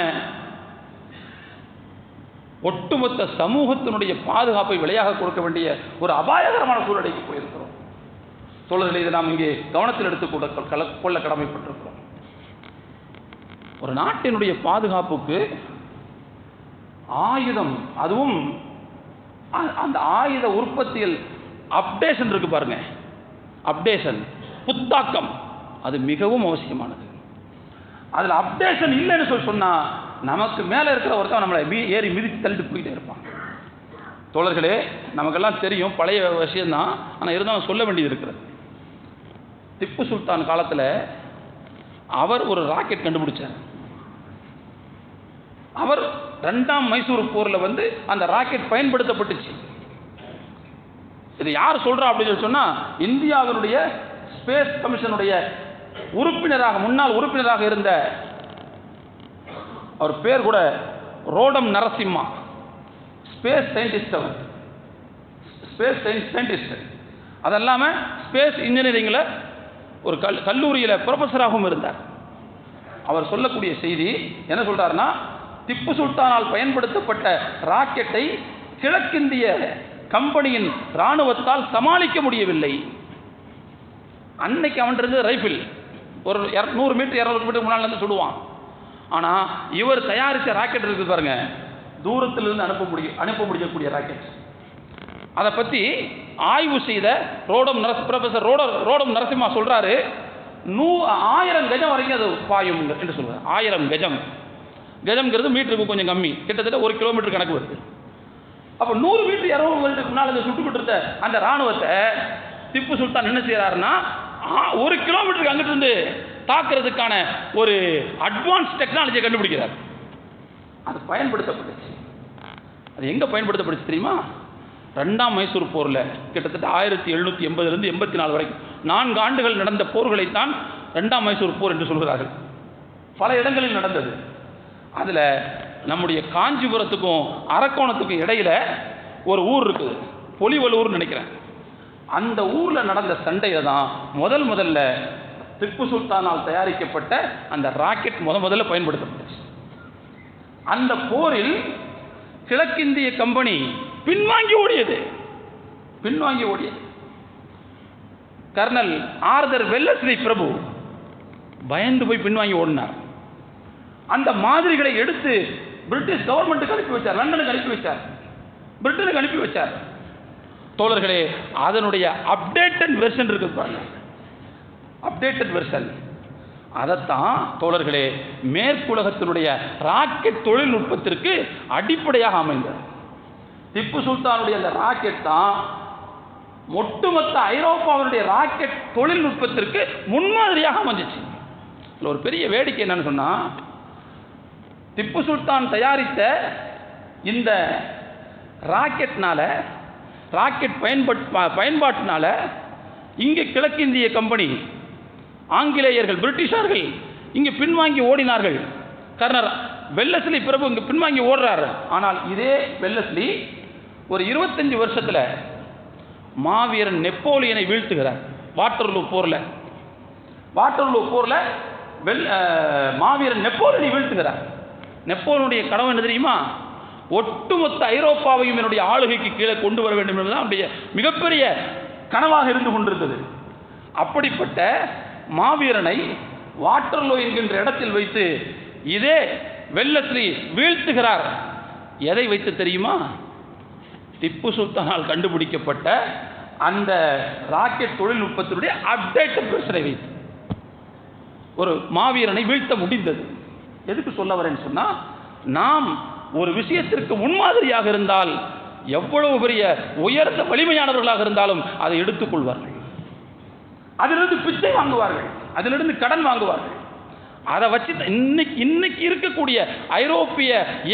ஒட்டுமொத்த சமூகத்தினுடைய பாதுகாப்பை விலையாக கொடுக்க வேண்டிய ஒரு அபாயகரமான சூழ்நிலைக்கு போயிருக்கிறோம். தோழர்களை இதை நாம் இங்கே கவனத்தில் எடுத்துக் கொள்ள கடமைப்பட்டிருக்கிறோம். ஒரு நாட்டினுடைய பாதுகாப்புக்கு ஆயுதம், அதுவும் அந்த ஆயுத உற்பத்தியில் அப்டேஷன் இருக்கு பாருங்க, அப்டேஷன், புத்தாக்கம், அது மிகவும் அவசியமானது. அதில் அப்டேஷன் இல்லைன்னு சொன்னா நமக்கு மேலே இருக்கிற ஒருத்தன் நம்மளை ஏறி மிதித்து தள்ளிட்டு போயிட்டே இருப்பான். தோழர்களே, நமக்கெல்லாம் தெரியும், பழைய விஷயம்தான், ஆனால் இருந்தாலும் சொல்ல வேண்டியது இருக்கிறது. திப்பு சுல்தான் காலத்தில் அவர் ஒரு ராக்கெட் கண்டுபிடிச்சார். அவர் 2ஆம் மைசூர் போரில் அந்த ராக்கெட் பயன்படுத்தப்பட்டுச்சு. இது யார் சொல்றா அப்படின்னு சொன்னா, இந்தியாவினுடைய ஸ்பேஸ் கமிஷனுடைய உறுப்பினராக, முன்னாள் உறுப்பினராக இருந்த, அவர் பேர் கூட ரோடம் நரசிம்மா, ஸ்பேஸ் சயின்டிஸ்ட். அவர் ஸ்பேஸ் சயின்டிஸ்ட். அது இல்லாமல் ஸ்பேஸ் இன்ஜினியரிங்கில் ஒரு கல்லூரியில் ப்ரொஃபஸராகவும் இருந்தார். அவர் சொல்லக்கூடிய செய்தி என்ன சொல்றாருன்னா, திப்பு சுல்தானால் பயன்படுத்தப்பட்ட ராக்கெட்டை கிழக்கிந்திய கம்பெனியின் இராணுவத்தால் சமாளிக்க முடியவில்லை. அன்னைக்கு அவன் இருந்தது ரைஃபிள், ஒரு 100 மீட்டர் 200 மீட்டர் முன்னால் சுடுவான். ஆனால் இவர் தயாரித்த ராக்கெட் இருக்குது பாருங்க, தூரத்திலிருந்து அனுப்ப முடியக்கூடிய ராக்கெட். அதை பற்றி ஆய்வு செய்த ப்ரொஃபஸர் ரோடம் நரசிம்மா சொல்றாரு, 1000 கஜம் வரைக்கும் அது பாயும் என்று சொல்றாரு. 1000 கஜம், கஜம்ங்கிறது மீட்டருக்கு கொஞ்சம் கம்மி, கிட்டத்தட்ட 1 கிலோமீட்டர் கணக்கு வருது. அப்போ 100 மீட்டர் 200 மீட்டருக்கு முன்னால் அந்த சுட்டுக்கிட்டு இருந்த அந்த இராணுவத்தை திப்பு சுல்தான் என்ன செய்யறாருன்னா, 1 கிலோமீட்டருக்கு அங்கிட்டு இருந்து தாக்குறதுக்கான ஒரு அட்வான்ஸ் டெக்னாலஜியை கண்டுபிடிக்கிறார். அது பயன்படுத்தப்பட்டுச்சு. அது எங்க பயன்படுத்தப்பட்டுச்சு தெரியுமா? 2ஆம் மைசூர் போரில் கிட்டத்தட்ட 1780 84 வரைக்கும் 4 ஆண்டுகள் நடந்த போர்களைத்தான் 2ஆம் மைசூர் போர் என்று சொல்கிறார்கள். பல இடங்களில் நடந்தது. அதில் நம்முடைய காஞ்சிபுரத்துக்கும் அரக்கோணத்துக்கும் இடையில ஒரு ஊர் இருக்குது, பொலிவலூர்னு நினைக்கிறேன். அந்த ஊரில் நடந்த சண்டையில் தான் முதல்ல திப்பு சுல்தானால் தயாரிக்கப்பட்ட அந்த ராக்கெட் முதல்ல பயன்படுத்தப்பட்டுச்சு. அந்த போரில் கிழக்கிந்திய கம்பெனி பின்வாங்கி ஓடியது. கர்னல் ஆர்தர் வெல்லஸ்லி பிரபு பயந்து போய் பின்வாங்கி ஓடினார். அந்த மாதிரிகளை எடுத்து பிரிட்டிஷ் கவர்மெண்ட்டுக்கு அனுப்பி வச்சார், லண்டனுக்கு அனுப்பி வச்சார், பிரிட்டனுக்கு அனுப்பி வச்சார். தோழர்களே, அதனுடைய அப்டேட்டட் வெர்ஷன் இருக்கு பாருங்க, அப்டேட்டட் வெர்ஷன். அதைத்தான் தோழர்களே மேற்குலகத்தினுடைய ராக்கெட் தொழில்நுட்பத்திற்கு அடிப்படையாக அமைந்தது. திப்பு சுல்தானுடைய அந்த ராக்கெட் தான் ஒட்டுமொத்த ஐரோப்பாவுடைய ராக்கெட் தொழில்நுட்பத்திற்கு முன்மாதிரியாக அமைஞ்சிச்சு. ஒரு பெரிய வேடிக்கை என்னன்னு சொன்னா, திப்பு சுல்தான் தயாரித்த இந்த ராக்கெட் பயன்பாட்டினால இங்கே கிழக்கிந்திய கம்பெனி, ஆங்கிலேயர்கள், பிரிட்டிஷார்கள் இங்கே பின்வாங்கி ஓடினார்கள். கர்னல் வெல்லஸ்லி பிரபு இங்கே பின்வாங்கி ஓடுறாரு. ஆனால் இதே வெல்லஸ்லி ஒரு 25 வருஷத்தில் மாவீரன் நெப்போலியனை வீழ்த்துகிறார். வாட்டர்லூ போரில் மாவீரன் நெப்போலியனை வீழ்த்துகிறார். நெப்போலியனுடைய கனவு என்ன தெரியுமா? ஒட்டுமொத்த ஐரோப்பாவையும் என்னுடைய ஆளுகைக்கு கீழே கொண்டு வர வேண்டும் என்பதுதான் அவருடைய மிகப்பெரிய கனவாக இருந்து கொண்டிருந்தது. அப்படிப்பட்ட மாவீரனை வாட்டர்லோ என்கின்ற இடத்தில் வைத்து இதே வெல்லஸ்லி வீழ்த்துகிறார். எதை வைத்து தெரியுமா? திப்பு சுல்தானால் கண்டுபிடிக்கப்பட்ட அந்த ராக்கெட் தொழில்நுட்பத்தினுடைய அப்டேட்டட் வெர்ஷனை வைத்து ஒரு மாவீரனை வீழ்த்த முடிந்தது. எதுக்கு சொல்ல வரேன்னு சொன்னா, நாம் ஒரு விஷயத்திற்கு முன்மாதிரியாக இருந்தால் எவ்வளவு பெரிய உயர்ந்த வலிமையானவர்களாக இருந்தாலும் அதை எடுத்துக்கொள்வார்கள். அதிலிருந்து பிச்சை வாங்குவார்கள், அதிலிருந்து கடன் வாங்குவார்கள். அதை வச்சு இன்னைக்கு இருக்கக்கூடிய ஐரோப்பிய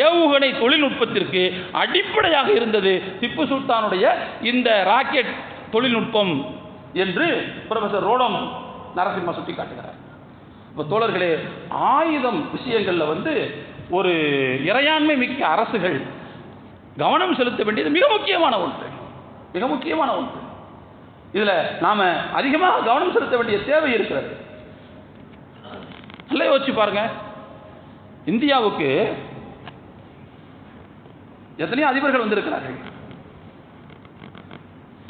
ஏவுகணை தொழில்நுட்பத்திற்கு அடிப்படையாக இருந்தது திப்பு சுல்தானுடைய இந்த ராக்கெட் தொழில்நுட்பம் என்று புரொஃபசர் ரோடம் நரசிம்மா சுட்டி காட்டுகிறார். இப்போ தோழர்களே, ஆயுதம் விஷயங்களில் ஒரு இறையாண்மை மிக்க அரசுகள் கவனம் செலுத்த வேண்டியது மிக முக்கியமான ஒன்று. இதில் நாம் அதிகமாக கவனம் செலுத்த வேண்டிய தேவை இருக்கிறது. நல்லா யோசிச்சு பாருங்க, இந்தியாவுக்கு எத்தனையோ அதிபர்கள் வந்திருக்கிறார்கள்.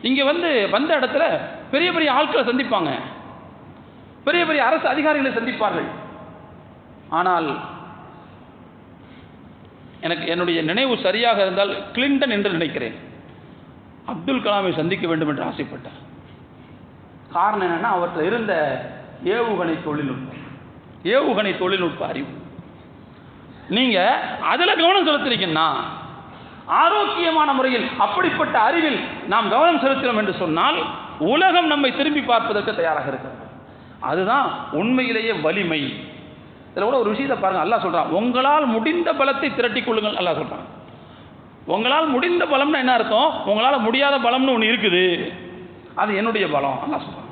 இங்கே வந்த இடத்துல பெரிய பெரிய ஆட்களை சந்திப்பாங்க, பெரிய பெரிய அரசு அதிகாரிகளை சந்திப்பார்கள். ஆனால் எனக்கு என்னுடைய நினைவு சரியாக இருந்தால் கிளின்டன் என்று நினைக்கிறேன், அப்துல் கலாமை சந்திக்க வேண்டும் என்று ஆசைப்பட்டார். காரணம் என்னன்னா, அவற்றில் இருந்த ஏவுகணை தொழில்நுட்ப அறிவு. நீங்க அதில் கவனம் செலுத்துறீங்கன்னா, ஆரோக்கியமான முறையில் அப்படிப்பட்ட அறிவில் நாம் கவனம் செலுத்தினோம் என்று சொன்னால் உலகம் நம்மை திரும்பி பார்ப்பதற்கு தயாராக இருக்கிறது. அதுதான் உண்மையிலேயே வலிமை. இதில் கூட ஒரு விஷயத்தை பாருங்க, அல்லாஹ் சொல்றான், உங்களால் முடிந்த பலத்தை திரட்டிக் கொள்ளுங்கள். அல்லாஹ் சொல்றான், உங்களால் முடிந்த பலம்னா என்ன அர்த்தம்? உங்களால் முடியாத பலம்னு ஒன்று இருக்குது, அது என்னுடைய பலம். அல்லாஹ் சொல்றான்,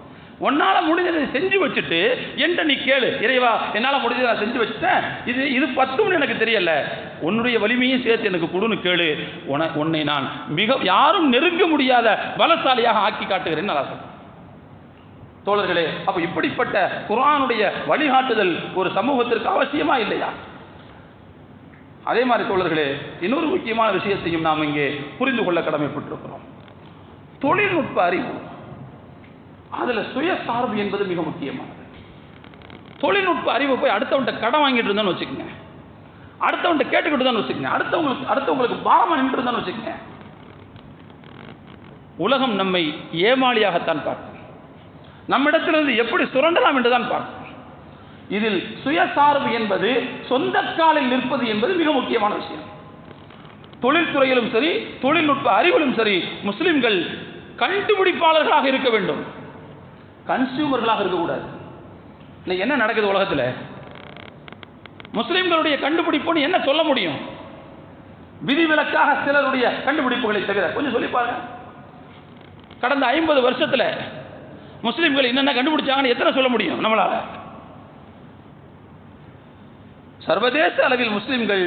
உன்னால் முடிஞ்சதை செஞ்சு வச்சுட்டு என்கிட்ட நீ கேளு, இறைவா என்னால் முடிஞ்சதை நான் செஞ்சு வச்சுட்டேன், இது 10 எனக்கு தெரியல, உன்னுடைய வலிமையும் சேர்த்து எனக்கு கொடுன்னு கேளு, உன்னை நான் யாரும் நெருங்க முடியாத பலசாலியாக ஆக்கி காட்டுகிறேன்னு நல்லா சொல்றேன். தோழர்களே, அப்ப இப்படிப்பட்ட குர்ஆனுடைய வழிகாட்டுதல் ஒரு சமூகத்திற்கு அவசியமா இல்லையா? அதே மாதிரி தோழர்களே, இன்னொரு முக்கியமான விஷயத்தையும் நாம் இங்கே புரிந்து கொள்ள கடமைப்பட்டிருக்கிறோம். தொழில்நுட்ப அறிவு, அதுல சுயசார்பு என்பது மிக முக்கியமானது. தொழில்நுட்ப அறிவு போய் அடுத்தவன்கிட்ட கடன் வாங்கிட்டு இருந்தான்னு வச்சுக்கோங்க, அடுத்தவன்கிட்ட கேட்டுக்கிட்டு தான் வச்சுக்கோங்க, அடுத்தவங்களுக்கு பாரமா நின்று இருந்தான்னு வச்சுக்கோங்க, உலகம் நம்மை ஏமாளியாகத்தான் பார்க்கும், நம்மிடத்திலிருந்து எப்படி சுரண்டலாம் என்றுதான் பார்க்கும். இதில் சுயசார்பு என்பது, சொந்த காலில் நிற்பது என்பது மிக முக்கியமான விஷயம். தொழில்துறையிலும் சரி, தொழில்நுட்ப அறிவிலும் சரி, முஸ்லிம்கள் கண்டுபிடிப்பாளர்களாக இருக்க வேண்டும், கன்சியூமர்களாக இருக்கக்கூடாது. இன்னைக்கு என்ன நடக்குது உலகத்தில்? முஸ்லிம்களுடைய கண்டுபிடிப்புன்னு என்ன சொல்ல முடியும்? விதிவிலக்காக சிலருடைய கண்டுபிடிப்புகளை தவிர கொஞ்சம் சொல்லி பாருங்க. கடந்த 50 வருஷத்தில் முஸ்லிம்கள் என்னென்ன கண்டுபிடிச்சாங்கன்னு எத்தனை சொல்ல முடியும் நம்மளால? சர்வதேச அளவில் முஸ்லிம்கள்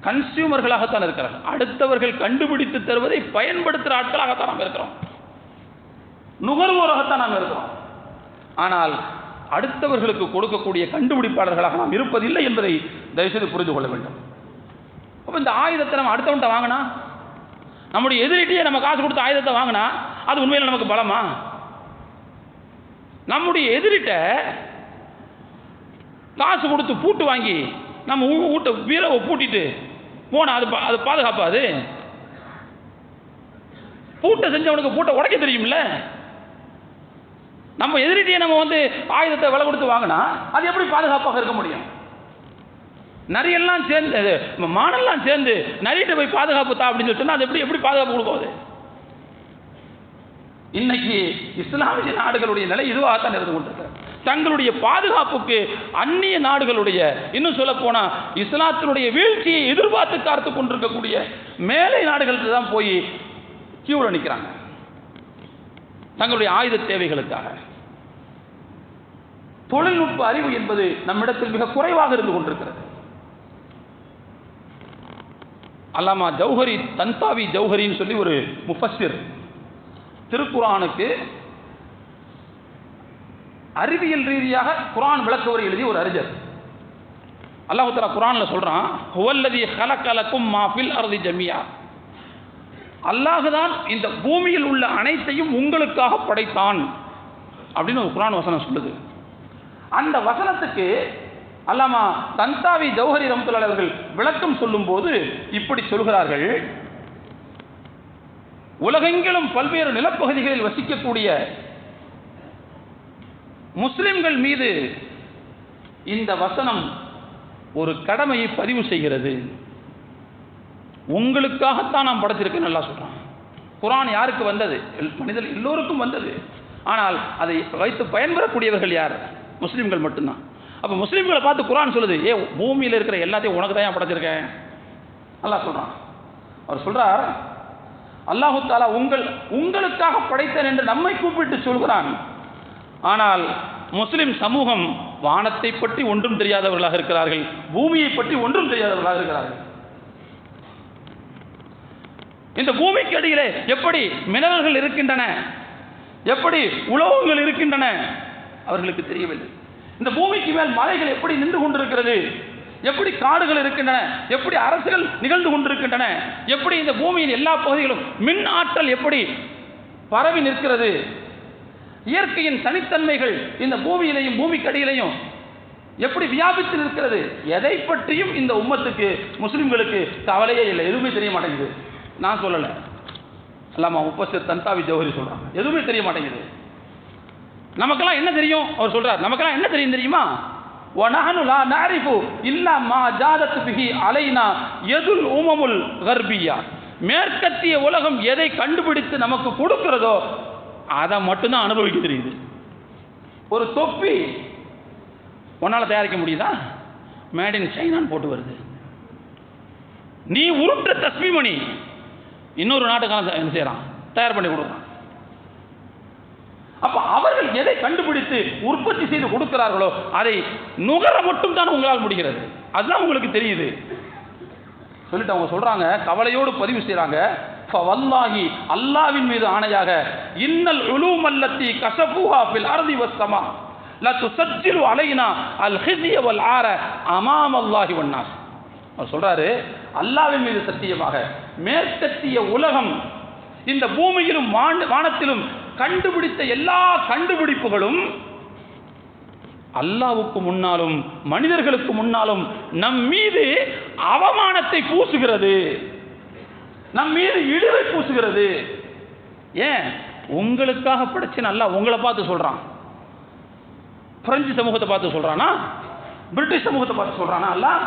கன்சியூமர்களாகத்தான் இருக்கிறார்கள். அடுத்தவர்கள் கண்டுபிடித்து தருவதை பயன்படுத்துகிற ஆட்களாகத்தான் நாம் இருக்கிறோம். நுகர்வோராகத்தான் நாம் இருக்கிறோம். ஆனால் அடுத்தவர்களுக்கு கொடுக்கக்கூடிய கண்டுபிடிப்பாளர்களாக நாம் இருப்பதில்லை என்பதை தயவுசெய்து புரிந்து கொள்ள வேண்டும். அப்போ இந்த ஆயுதத்தை நம்ம அடுத்தவன்ட்ட வாங்கினா, நம்முடைய எதிரிட்டையே நம்ம காசு கொடுத்து ஆயுதத்தை வாங்கினா அது உண்மையில் நமக்கு பலமா? நம்முடைய எதிரிட்ட காசு கொடுத்து பூட்டு வாங்கி நம்ம வீட்டை வீரவை பூட்டிட்டு போனால் அது பாதுகாப்பாது? பூட்டை செஞ்சவனுக்கு பூட்டை உடைக்க தெரியும்ல. நம்ம எதிரிட்டையே நம்ம ஆயுதத்தை விலை கொடுத்து வாங்கினா அது எப்படி பாதுகாப்பாக இருக்க முடியும்? நரியெல்லாம் சேர்ந்து மானெல்லாம் சேர்ந்து நரியிட்ட போய் பாதுகாப்பு தா அப்படின்னு சொன்னால் அது எப்படி பாதுகாப்பு கொடுக்கும்? இன்னைக்கு இஸ்லாமிய நாடுகளுடைய நிலை இதுவாகத்தான் இருந்து கொண்டிருக்கிறது. தங்களுடைய பாதுகாப்புக்கு அந்நிய நாடுகளுடைய, இன்னும் சொல்ல போனா இஸ்லாத்தினுடைய வீழ்ச்சியை எதிர்பார்த்து காத்து கொண்டிருக்கக்கூடிய மேலை நாடுகளுக்கு தான் போய் கியூல நிற்கிறாங்க தங்களுடைய ஆயுத தேவைகளுக்காக. தொழில்நுட்ப அறிவு என்பது நம்மிடத்தில் மிக குறைவாக இருந்து கொண்டிருக்கிறது. அல்லாமா ஜௌஹரி, தன்தாவி ஜௌஹரின்னு சொல்லி ஒரு முஃபஸ்ஸிர், திருக்குரானுக்கு அறிவியல் ரீதியாக குரான் விளக்கவுரை எழுதிய ஒரு அறிஞர். அல்லாஹ் தஆலா குரான்ல சொல்றான், ஹுவல்லதி ஹலகலகும் மா ஃபில் அர்தி ஜமியா, அல்லாஹ் தான் இந்த பூமியில் உள்ள அனைத்தையும் உங்களுக்காக படைத்தான் அப்படின்னு ஒரு குரான் வசனம் சொல்லுது. அந்த வசனத்துக்கு அல்லாமா தன்தாவி ஜௌஹரி ரஹ்மத்துல்லாஹி அவர்கள் விளக்கம் சொல்லும் போது இப்படி சொல்கிறார்கள், உலகெங்கிலும் பல்வேறு நிலப்பகுதிகளில் வசிக்கக்கூடிய முஸ்லிம்கள் மீது இந்த வசனம் ஒரு கடமையை பதிவு செய்கிறது. உங்களுக்காகத்தான் நாம் படைச்சிருக்கேன்னு நல்லா சொல்றான். குர்ஆன் யாருக்கு வந்தது? மனிதர் எல்லோருக்கும் வந்தது. ஆனால் அதை வைத்து பயன்பெறக்கூடியவர்கள் யார்? முஸ்லிம்கள் மட்டும்தான். அப்போ முஸ்லிம்களை பார்த்து குர்ஆன் சொல்லுது, பூமியில் இருக்கிற எல்லாத்தையும் உனக்கு தான் படைச்சிருக்கேன் அல்லாஹ் சொல்றான். அவர் சொல்றார், அல்லாஹு தஆலா உங்களுக்காக படைத்தேன் என்று நம்மை கூப்பிட்டு சொல்கிறான். ஆனால் முஸ்லிம் சமூகம் வானத்தை பற்றி ஒன்றும் தெரியாதவர்களாக இருக்கிறார்கள், பூமியை பற்றி ஒன்றும் தெரியாதவர்களாக இருக்கிறார்கள். இந்த பூமிக்கு அடியிலே எப்படி மினரல்கள் இருக்கின்றன, எப்படி உலோகங்கள் இருக்கின்றன அவர்களுக்கு தெரியவில்லை. இந்த பூமிக்கு மேல் மலைகள் எப்படி நின்று கொண்டிருக்கிறது, எப்படி காடுகள் இருக்கின்றன, எப்படி அரசுகள் நிகழ்ந்து கொண்டிருக்கின்றன, எப்படி இந்த பூமியின் எல்லா பகுதிகளும் மின் ஆற்றல் எப்படி பரவி நிற்கிறது, இயற்கையின் தனித்தன்மைகள் இந்த பூமியிலையும் பூமிக்கு அடியிலையும் எப்படி வியாபித்து நிற்கிறது, எதை பற்றியும் இந்த உம்மத்துக்கு முஸ்லிம்களுக்கு கவலையே இல்லை. எதுவுமே தெரிய மாட்டேங்குது. நான் சொல்லலை, அல்லாமா முஃபஸ்ஸிர் தன்தாவி ஜௌஹரி சொல்றாங்க, எதுவுமே தெரிய மாட்டேங்குது. நமக்கெல்லாம் என்ன தெரியும்? அவர் சொல்றார், நமக்கெல்லாம் என்ன தெரியும் தெரியுமா? وَنَحْنُ لَا نَعْرِفُ إِلَّا مَا جَادَتْ بِهِ عَلَيْنَا يَدُ الْأُمَمُ الْغَرْبِيَّةُ. மேற்கத்திய உலகம் எதை கண்டுபிடித்து நமக்கு கொடுக்கிறதோ அதை மட்டும்தான் அனுபவிக்க தெரியுது. ஒரு தொப்பி உன்னால தயாரிக்க முடியுதா? மேட் இன் சைனான்னு போட்டு வருது. நீ உருட்டுற தஸ்மீமணி இன்னொரு நாட்டுக்காரன் என்ன செய்யறான்? தயார் பண்ணி கொடுக்குறான். அப்ப அவர்கள் எதை கண்டுபிடித்து உற்பத்தி செய்து கொடுக்கிறார்களோ அதை நுகர மட்டும் தான் உங்களால் முடிகிறது. அதுதான் உங்களுக்கு தெரியுது சொல்லிட்டு அவங்க சொல்றாங்க, கவலையோடு பதிவு செய்யறாங்க, ஃபவல்லாஹி அல்லாஹ்வின் மீது ஆணையாக, இன்னல் உலூம் அல்லத்தி கஸஃபூஹா ஃபில் அர்தி வஸ்ஸமா லா துஸஜ்ஜிலு அலைனா அல் ஹிஸ்ய வல் ஆர அமாமல்லாஹி வன்னாஸ். அவர் சொல்றாரு, அல்லாஹ்வின் மீது சத்தியமாக மேற்கத்திய உலகம் இந்த பூமியிலும் வானத்திலும் கண்டுபிடித்த எல்லா கண்டுபிடிப்புகளும் அல்லாஹ்வுக்கு முன்னாலும் மனிதர்களுக்கு முன்னாலும் நம் மீது அவமானத்தை பூசுகிறது, நம் மீது இழிவை பூசுகிறது. ஏன்? உங்களுக்காக படைச்சேன் அல்லாஹ் உங்களை பார்த்து சொல்றான். பிரெஞ்சு சமூகத்தை பார்த்து சொல்றானா? பிரிட்டிஷ் சமூகத்தை பார்த்து சொல்றானா அல்லாஹ்?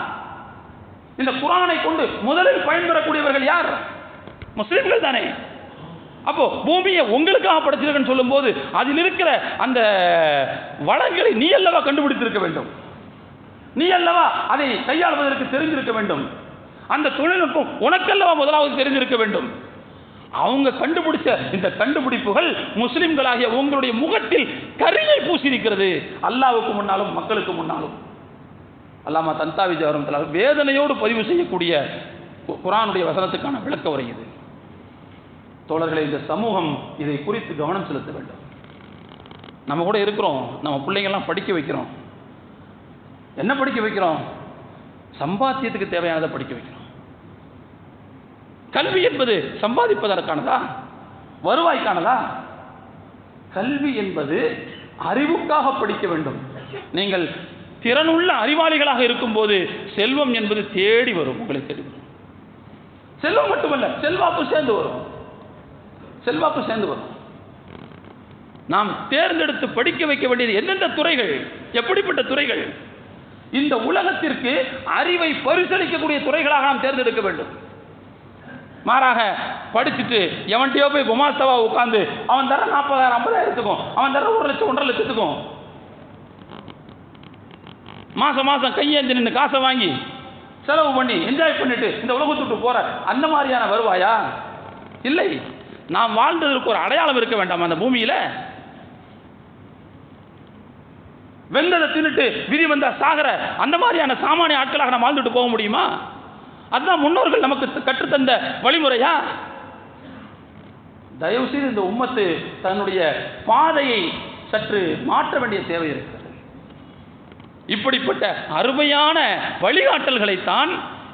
இந்த குர்ஆனை கொண்டு முதலில் பயன்பெறக்கூடியவர்கள் யார்? முஸ்லிம்கள் தானே. அப்போ பூமியை உங்களுக்காக படைச்சிருக்கன்னு சொல்லும் போது அதில் இருக்கிற அந்த வளங்களை நீ அல்லவா கண்டுபிடித்திருக்க வேண்டும், நீ அல்லவா அதை கையாளுவதற்கு தெரிஞ்சிருக்க வேண்டும், அந்த தொழில்நுட்பம் உனக்கல்லவா முதலாவது தெரிஞ்சிருக்க வேண்டும். அவங்க கண்டுபிடிச்ச இந்த கண்டுபிடிப்புகள் முஸ்லிம்களாகிய உங்களுடைய முகத்தில் கரியை பூசியிருக்கிறது, அல்லாஹ்வுக்கு முன்னாலும் மக்களுக்கு முன்னாலும். அல்லாமா தன்தாவி ஜௌஹரி வேதனையோடு பதிவு செய்யக்கூடிய குர்ஆனுடைய வசனத்துக்கான விளக்க உரை இது. தோழர்களே, இந்த சமூகம் இதை குறித்து கவனம் செலுத்த வேண்டும். நம்ம கூட இருக்கிறோம், நம்ம பிள்ளைங்கள்லாம் படிக்க வைக்கிறோம். என்ன படிக்க வைக்கிறோம்? சம்பாத்தியத்துக்கு தேவையானதை படிக்க வைக்கிறோம். கல்வி என்பது சம்பாதிப்பதற்கானதா, வருவாய்க்கானதா? கல்வி என்பது அறிவுக்காக படிக்க வேண்டும். நீங்கள் திறனுள்ள அறிவாளிகளாக இருக்கும்போது செல்வம் என்பது தேடி வரும், உங்களை தேடி வரும். செல்வம் மட்டுமல்ல, செல்வாக்கு சேர்ந்து வரும், செல்வாக்கு சேர்ந்து வரும். நாம் தேர்ந்தெடுத்து படிக்க வைக்க வேண்டியது எந்தெந்த துறைகள், எப்படிப்பட்ட துறைகள்? இந்த உலகத்திற்கு அறிவை பரிசளிக்கக்கூடிய துறைகளாக நாம் தேர்ந்தெடுக்க வேண்டும். மாறாக படிச்சுட்டு எவன்கிட்டயோ போய் குமாஸ்தவா உட்காந்து அவன் தர 40,000 50,000த்துக்கும் அவன் தர 1 லட்சம் 1.5 லட்சத்துக்கும் மாசம் மாசம் கையேந்தி நின்று காசை வாங்கி செலவு பண்ணி என்ஜாய் பண்ணிட்டு இந்த உலகத்துட்டு போற அந்த மாதிரியான வருவாயா? இல்லை. நாம் வாழ்ந்ததற்கு ஒரு அடையாளம் இருக்க வேண்டாம் அந்த பூமியில. வெந்ததை தின்னுட்டு விதி வந்தா சாகர அந்த மாதிரியான சாமானிய ஆட்களாக நாம் வாழ்ந்துட்டு போக முடியுமா? அதுதான் முன்னோர்கள் நமக்கு கற்றுத்தந்த வழிமுறையா? தயவு செய்து இந்த உம்மத்து தன்னுடைய பாதையை சற்று மாற்ற வேண்டிய தேவை இருக்கிறது. இப்படிப்பட்ட அருமையான வழிகாட்டல்களைத்தான்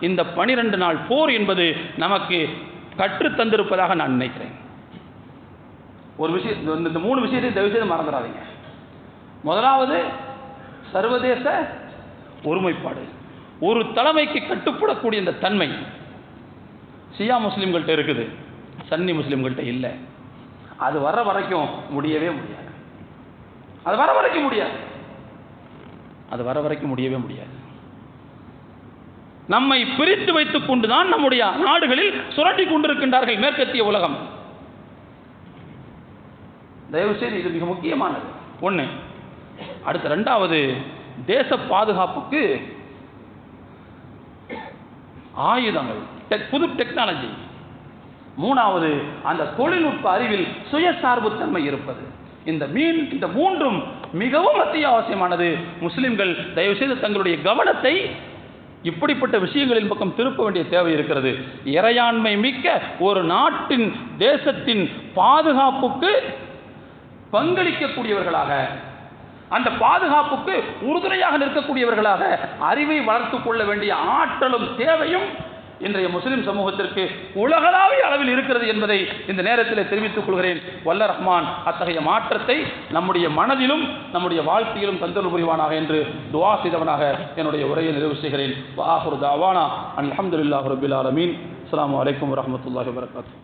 இந்த 12 நாள் போர் என்பது நமக்கு கற்றுத்தந்திருப்பதாக நான் நினைக்கிறேன். ஒரு விஷயம், இந்த 3 விஷயத்தை தயவு செய்து மறந்துடாதீங்க. முதலாவது, சர்வதேச ஒருமைப்பாடு, ஒரு தலைமைக்கு கட்டுப்படக்கூடிய இந்த தன்மை ஷியா முஸ்லிம்கள்ட்ட இருக்குது, சன்னி முஸ்லிம்கள்ட்ட இல்லை. அது வர வரைக்கும் முடியவே முடியாது. அது வர வரைக்கும் முடியாது. அது வர வரைக்கும் முடியவே முடியாது. நம்மை பிரித்து வைத்துக் கொண்டுதான் நம்முடைய நாடுகளில் சுரட்டி கொண்டிருக்கின்றார்கள் மேற்கத்திய உலகம். தயவு செய்து இது மிக முக்கியமானது. ஒன்று. அடுத்த 2வது, தேச பாதுகாப்புக்கு ஆயுதங்கள், புது டெக்னாலஜி. 3வது, அந்த தொழில்நுட்ப அறிவில் சுயசார்புத்தன்மை இருப்பது. இந்த 3ம் மிகவும் அத்தியாவசியமானது. முஸ்லிம்கள் தயவு செய்து தங்களுடைய கவனத்தை இப்படிப்பட்ட விஷயங்களின் பக்கம் திருப்ப வேண்டிய தேவை இருக்கிறது. இறையாண்மை மிக்க ஒரு நாட்டின் தேசத்தின் பாதுகாப்புக்கு பங்களிக்கக்கூடியவர்களாக, அந்த பாதுகாப்புக்கு உறுதுணையாக நிற்கக்கூடியவர்களாக அறிவை வளர்த்துக் கொள்ள வேண்டிய ஆற்றலும் தேவையும் இன்றைய முஸ்லிம் சமூகத்திற்கு உலகளாவிய அளவில் இருக்கிறது என்பதை இந்த நேரத்தில் தெரிவித்துக் கொள்கிறேன். வல்ல ரஹ்மான் அத்தகைய மாற்றத்தை நம்முடைய மனதிலும் நம்முடைய வாழ்க்கையிலும் தந்தருள் புரிவானாக என்று துஆ செய்தவனாக என்னுடைய உரையை நிறைவு செய்கிறேன். வஆஹிரு தஅவானா அல்ஹம்துலில்லாஹி ரப்பில் ஆலமீன். அஸ்ஸலாமு அலைக்கும் வரஹ்மத்துல்லாஹி வபரகாத்துஹு.